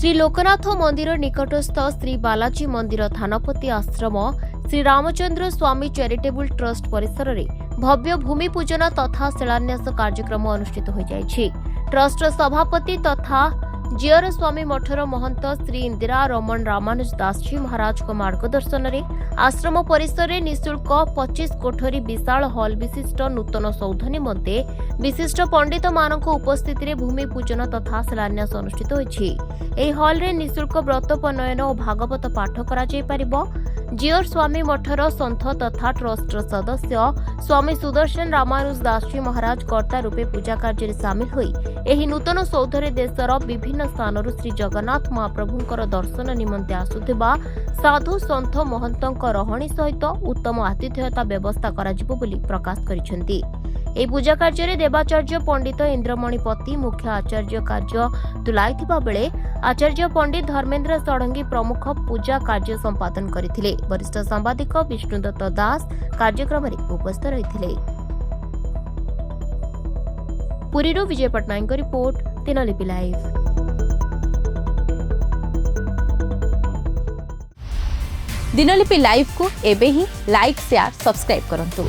श्री लोकनाथ मंदिर निकटस्थ श्री बालाजी मंदिर थानापति आश्रम श्री रामचंद्र स्वामी चैरिटेबल ट्रस्ट परिसर में भव्य भूमि पूजन तथा शिलान्यास कार्यक्रम अनुष्ठित हो जाइछि। ट्रस्ट सभापति तथा जियर स्वामी मठर महंत श्री इंदिरा रमण रामानुज दास जी महाराज को मार्गदर्शन में आश्रम परिसर में निःशुल्क 25 कोठरी विशाल हॉल विशिष्ट नूतन सौध निमंते विशिष्ट पंडित मानक उपस्थिति में भूमि पूजन तथा शिलान्यास अनुष्ठित होइछि। एही हॉल रे निःशुल्क व्रतोपनयन और भागवत पाठ करा जाय परिबो। जियर स्वामी मठर संथ तथा ट्रस्ट सदस्य स्वामी सुदर्शन रामानुज दास जी महाराज कर्ता रूपे पूजा कार्य सामिल होई एही नूतन सौधरे देशर विभिन्न स्थानरू श्री जगन्नाथ महाप्रभुंकर दर्शन निमंते आसुथिबा साधु संत महंतंक रहणी सहित उत्तम आतिथ्यता व्यवस्था कराजिबो बोली प्रकाश करिसेंती। एही पूजा कार्य देवाचार्य पंडित इंद्रमणिपति मुख्य आचार्य कार्य तुलाइथिबा बेले आचार्य पंडित धर्मेंद्र षडंगी प्रमुख पूजा कार्य संपादन करथिले। वरिष्ठ सांबादिक विष्णुदत्त दास कार्यक्रम में उपस्थित रहिथिले। पुरीरू Vijay Patnaik report Dinalipi live. Dinalipi live को एबे ही लाइक शेयर सब्सक्राइब करंतु।